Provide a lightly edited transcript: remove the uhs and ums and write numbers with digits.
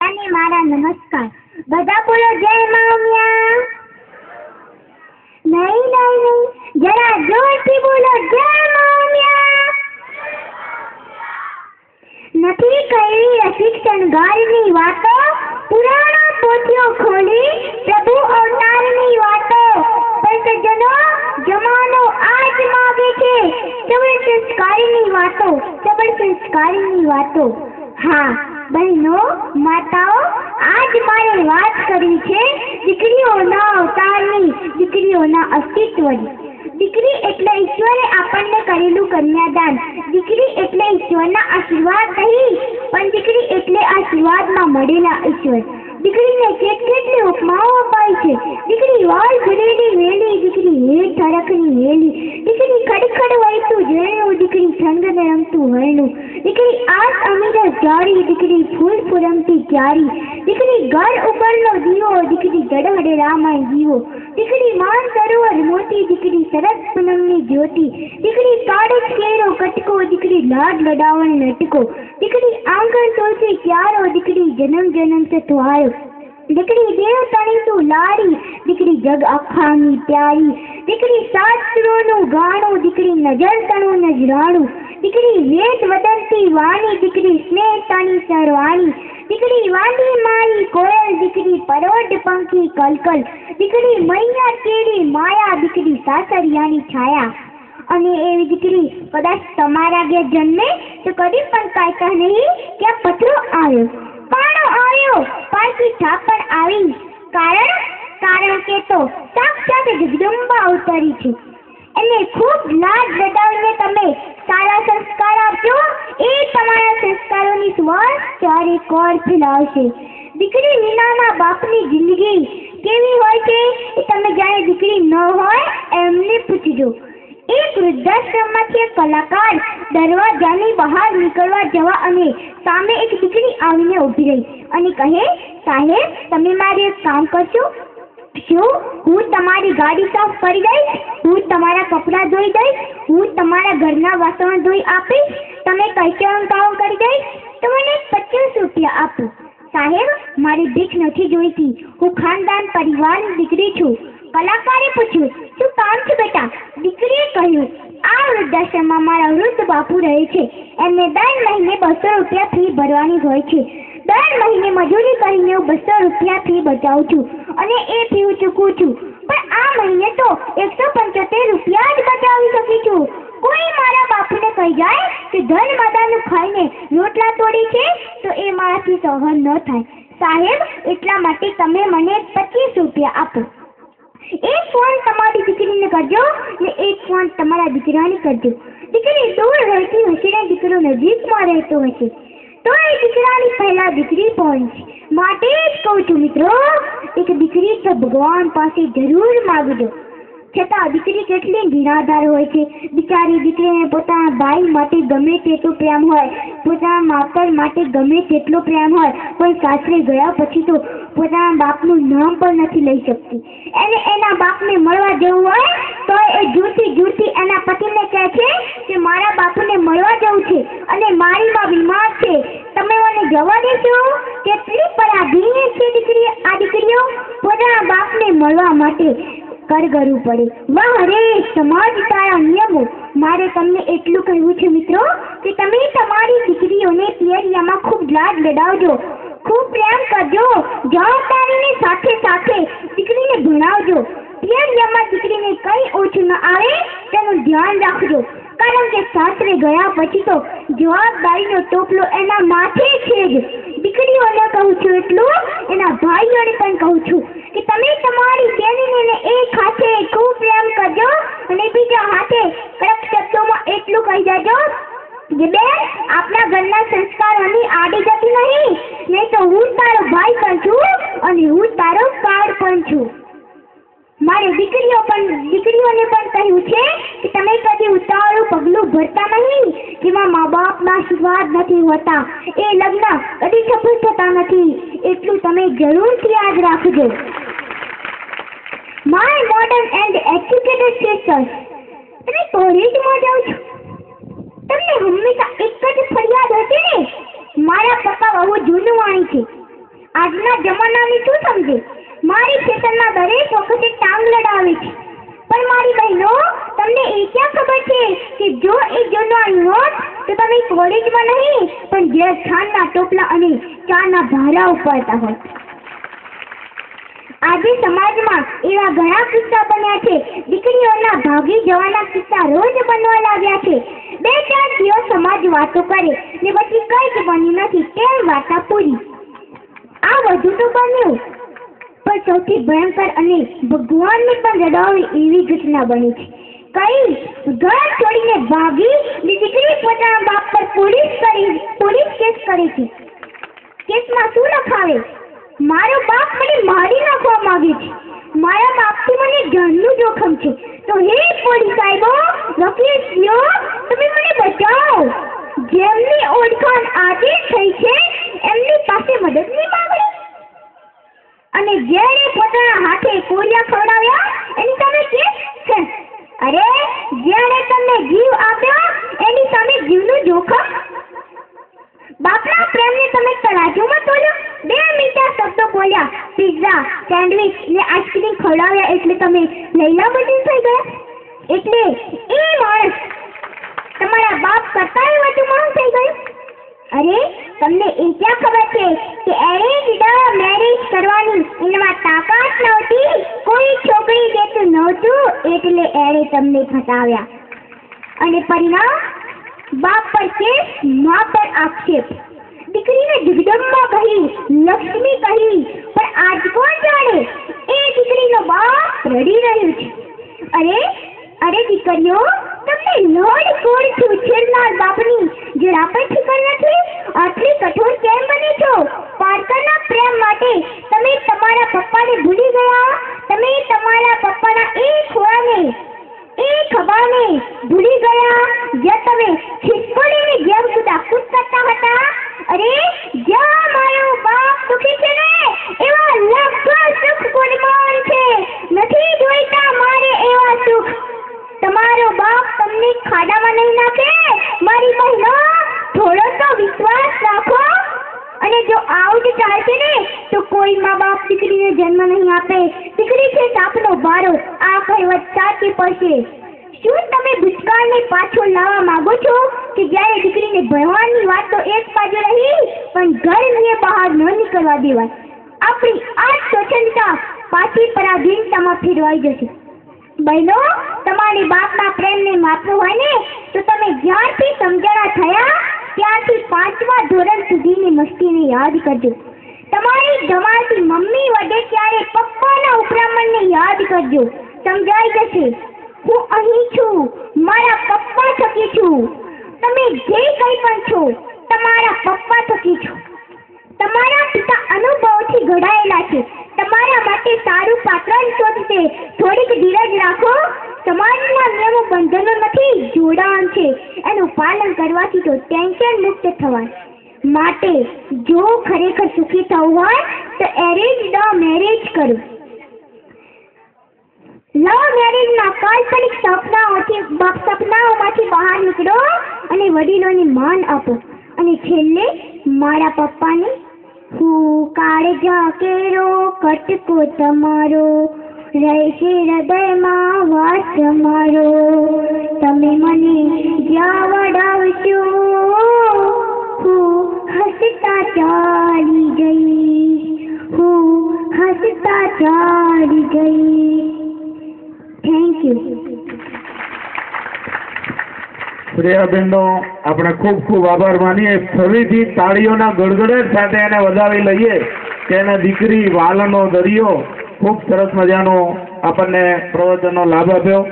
બધાને મારા નમસ્કાર. બધા બોલો જય મામિયા. નહીં, જરા જોરથી બોલો જય મામિયા. નથી કહેવી રસિક શણગારની વાતો, પુરાણો પોથીઓ ખોલી પ્રભુ અવતારની વાતો. પણ સજ્જનો, જમાનો આજ માગે છે સબળ સંસ્કારીની વાતો. હા બહેનો, માતાઓ, આજ મારે વાત કરવી છે દીકરીઓના અવતારની, દીકરીઓના અસ્તિત્વની. દીકરી એટલે ઈશ્વરે આપણને કરેલું કન્યાદાન. દીકરી એટલે ઈશ્વરના આશીર્વાદ નહીં, પણ દીકરી એટલે આશીર્વાદમાં મળેલા ઈશ્વર. દીકરીને કેટલી ઉપમાઓ અપાય છે. દીકરી વાલ ભરેલી વેલી, દીકરી હેઠ ઠરકની વેલી, દીકરી ખડખડ વળતું ઝરણું, દીકરી છંદને રમતું હરણું, દીકરી આસ અમીરસ જાળી, દીકરી ફૂલ ફુરમતી ક્યારી, દીકરી ઘર ઉપરનો દીવો, દીકરી જડહડે રામાય દીવો, દીકરી માન સરોવર મોતી, દીકરી સરસ પૂનમની જ્યોતિ, દીકરી કાળજ કેરો કટકો, દીકરી લાડ લડાવણ લટકો, દીકરી આંગણ તુલસી ક્યારો, દીકરી જન્મ જન્મ સથવારો, દીકરી દેવ તણી તું લાડી, દીકરી જગ આખાની પ્યારી, દીકરી શાસ્ત્રોનું ગાણું, દીકરી નજર તણું નજરાણું, દીકરી વેદ વદનતી વાણી, દીકરી સ્નેહ તણી સરવાણી, દીકરી વાંદી મારી કોયલ, દીકરી પરોઢ પંખી કલકલ, દીકરી મૈયા કેડી માયા, દીકરી સાસરિયાની છાયા. અને એવી દીકરી કદાચ તમારા ઘેર જન્મે તો કદી પણ કાયકા નહીં કે આ પથરો આવ્યો, પાણો આવ્યો, પાછી છાપણ આવી. કારણ કે તો સાક્ષાત જગદંબા અવતરી છે. એને ખૂબ લાડ લડાવીને તમે સારા સંસ્કાર આપજો, એ તમારા સંસ્કારોની સુવાસ ચારે કોર ફેલાવશે. દીકરી વિનાના બાપની જિંદગી કેવી હોય છે એ તમે જાણે દીકરી ન હોય એમને પૂછજો. એક વૃદ્ધાશ્રમમાંથી એક કલાકાર દરવાજાની બહાર નીકળવા જવા અને સામે એક દીકરી આવીને ઊભી રહી અને કહે, સાહેબ તમે મારે એક કામ કરશો? શું? હું તમારી ગાડી સાફ કરી દઈશ, હું તમારા કપડાં ધોઈ દઈશ, હું તમારા ઘરના વાસણ ધોઈ આપીશ, તમે કચરો કામ કરી દઈશ, તો મને 50 રૂપિયા આપો. સાહેબ મારી ભીખ નથી જોઈતી, હું ખાનદાન પરિવારની દીકરી છું. કલાકારે પૂછ્યું, શું કામ છે બેટા? દીકરીએ કહ્યું, આ વૃદ્ધાશ્રમમાં મારા વૃદ્ધ બાપુ રહે છે, એમને દર મહિને 200 રૂપિયા ફી ભરવાની હોય છે. દર મહિને મજૂરી કરીને હું 200 રૂપિયા ફી બચાવું છું અને એ ફી હું ચૂકવું છું. પણ આ મહિને તો 175 રૂપિયા જ બચાવી શકી છું. કોઈ મારા બાપુને કહી જાય કે ધન માતાનું ખાઈને રોટલા તોડી છે તો એ મારાથી સહન ન થાય. સાહેબ એટલા માટે તમે મને 25 રૂપિયા આપો. એક ફોન તમારી દીકરીને કરજો ને એક ફોન તમારા દીકરાને કરજો. દીકરી દૂર રહેતી હશે ને દીકરો નજીકમાં રહેતો હશે તો એ દીકરાની પહેલા દીકરી પહોંચે. માટે જ કહું છું મિત્રો, એક દીકરી તો ભગવાન પાસે જરૂર માગજો. છતાં દીકરી કેટલી નિરાધાર હોય છે. બિચારી દીકરીને પોતાના ભાઈ માટે ગમે તેટલો પ્રેમ હોય, પોતાના માતર માટે ગમે તેટલો પ્રેમ હોય, પણ સાસરે ગયા પછી તો પોતાના બાપનું નામ પણ નથી લઈ શકતી. એને એના બાપને મળવા જવું હોય તો એ જૂઠી એના પતિને કહે છે કે મારા બાપુને મળવા જવું છે અને મારી માં બીમાર છે, તમે મને જવા દેશો? કેટલી પરાધીન છે આ દીકરીઓ પોતાના બાપને મળવા માટે કરગરવું પડે. વાહ રે સમાજ તારા નિયમો. મારે તમને એટલું કહેવું છે મિત્રો કે તમે તમારી દીકરીઓને પિયરિયામાં ખૂબ લાડ લડાવજો, ખૂબ પ્રેમ કરજો, જવાબદારીની સાથે સાથે દીકરીને ભણાવજો. પિયરિયામાં દીકરીને કઈ ઓછું ન આવે તેનું ધ્યાન રાખજો, કારણ કે સાસરે ગયા પછી તો જવાબદારીનો ટોપલો એના માથે છે જ. દીકરીઓને કહું છું એટલું, એના ભાઈઓને પણ કહું છું કે તમે તમારી બેનીને એક હાથે ખૂબ પ્રેમ કરજો અને બીજા હાથે કડક શબ્દોમાં એટલું કહી દેજો કે બેન આપણા ઘરના સંસ્કારોની આડી જતી નહીં તો હું તારો ભાઈ પણ છું અને હું તારો કાર્ડ પણ છું. મારે દીકરીઓને પણ કહ્યું છે કે તમે કદી ઉતાવળું પગલું ભરતા નહીં, જેમાં મા બાપના આશીર્વાદ નથી હોતા, એ લગ્ન કદી સફળ થતા નથી. એટલું તમે જરૂરથી યાદ રાખજો. My modern and educated sisters, તમે કોલેજમાં જાઓ છો, તમને હંમેશા એક જ ફરિયાદ હશે ને, મારા પપ્પા બહુ જૂનું વાણી છે, આજના જમાનાની શું સમજે? મારી ખેતરના દરેક વખતે ટાંગ લડાવે છે. પણ મારી બહેનો, તમને એ ક્યાં ખબર છે કે જો એ જૂનવાણી હોત તો તમે કોલેજમાં નહીં પણ ઘેર છાણના ટોપલા અને ચાના ભારા ઉપાડતા હોત. આજે સમાજમાં એવા ઘણા કિસ્સા બન્યા છે. દીકરીઓના ભાગી જવાના કિસ્સા રોજ બનવા લાગ્યા છે. 2-4 દિવસ સમાજ વાતો કરે ને પછી કઈ જ બન્યું નથી તેમ વાતા પૂરી. આ બધું તો બન્યું, પણ સૌથી ભયંકર અને ભગવાનને પણ રડાવે એવી ઘટના બની છે. કઈ ઘર છોડીને ભાગી દીકરી પોતાના બાપ પર પોલીસ કેસ કરે છે. કેસમાં શું લખાવે? મારો બાપ મને મારી નાખવા માંગે છે. મારા બાપથી મને જાનનું જોખમ છે. તો હે પોલીસ સાહેબો, વકીલો, તમે મને બચાવો. જેમની ઓળખાણ આજે થઈ છે એમની પાસે મદદની માંગણી. અને જેણે પોતાના હાથે કોરિયા ખવડાવ્યા એની સામે કેસ છે. અરે, જેણે તમને જીવ આપ્યો એની સામે જીવનું જોખમ. બાપના પ્રેમને તમે તરાજુમાં તોલ્યો. 2 મીઠા શબ્દો બોલ્યા, પિઝા, સેન્ડવિચ ને આઈસ્ક્રીમ ખવડાવ્યા એટલે તમે લૈલા મજનુ થઈ ગયા. એટલે એ માણસ તમારા બાપ કરતા વધુ માણસ થઈ ગયો. અરે, તમને એ ક્યાં ખબર છે કે એરેન્જ મેરેજ કરવાની એનામાં તાકાત નહોતી. કોઈ છોકરી દેતું નહોતું એટલે એણે તમને ફસાવ્યા. અને પરિણામ? બાપ પર કેસ, મા પર આક્ષેપ. દીકરીને જગદંબા કહી, લક્ષ્મી કહી, પણ આજ કોણ જાણે એ દીકરીનો બાપ રડી રહ્યો છે. અરે દીકરીઓ, તમને લોડ કોળથી ઉછેરનાર બાપની જરા પણ ફિકર નથી? આટલી કઠોર કેમ બની છો? પારકાના પ્રેમ માટે તમે તમારા પપ્પાને ભૂલી ગયા. તમે તમારા પપ્પાના એ ખોળાને, એ ખભાને ભૂલી ગયા જ્યાં તમે ખિસકોલીની જેમ કૂદાકૂદ કરતા હતા. અરે, જ્યાં મારો બાપ સુખી છે ને એવા લગભગ સુખ ગુણમાન છે. નથી જોઈતા મારે એવા સુખ. તમારો બાપ તમને ખાડામાં નહીં નાખે. મારી બહેનો, થોડો તો વિશ્વાસ રાખો. અને જો આવું જ ચાલશે ને તો કોઈ મા બાપ દીકરીને જન્મ નહીં આપે. દીકરી છે સાપનો ભારો. આ કહેવત સાચી પડશે. શું તમે ભૂતકાળને પાછો લાવવા માંગો છો કે જ્યારે દીકરીને ભણવાની વાત તો એક બાજુ રહી પણ ઘરની બહાર ન નીકળવા દેવાય? આપણી આ સ્વચ્છતા પાછી પરાધીનતામાં ફેરવાઈ જશે. બહેનો, તમારી બાપના પ્રેમને માપવું હોય ને તો તમે જ્યારથી સમજણા થયા ત્યારથી 5મા ધોરણ સુધીની મસ્તીને યાદ કરજો. તમારી ધમાલતી મમ્મી વડે ત્યારે પપ્પાના ઉપરામણને યાદ કરજો. સમજાઈ જશે. હું અહીં છું, મારા પપ્પા થકી છું. તમે જે કંઈ પણ છો તમારા પપ્પા થકી છો. તમારા પિતા અનુભવથી ઘડાયેલા છે. તમારા માટે સારું પાત્ર શોધશે. થોડીક ધીરજ રાખો. સમાજના નિયમો બંધનો નથી, જોડાણ છે. એનું પાલન કરવાથી તો ટેન્શન મુક્ત થવાય. માટે જો ખરેખર સુખી થવું હોય તો એરેન્જ મેરેજ કરો. લવ મેરેજના કાલ્પનિક સપનાઓમાંથી બહાર નીકળો અને વડીલોને માન આપો. અને છેલ્લે મારા પપ્પાને, હું કાળજા કેરો કટકો તમારો, રહેશે હૃદયમાં વાસ તમારો. તમે મને જ્યાં વડાવશો હું હસતા ચાલી જઈશ. હું હસતા ચાલી જઈશ. Thank you. પ્રિયાબેનનો આપણે ખૂબ ખૂબ આભાર માનીએ. ફરીથી તાળીઓના ગડગડાટ સાથે એને વધાવી લઈએ કે એને દીકરી વાલનો દરિયો ખૂબ સરસ મજાનો આપણને પ્રવચનનો લાભ આપ્યો.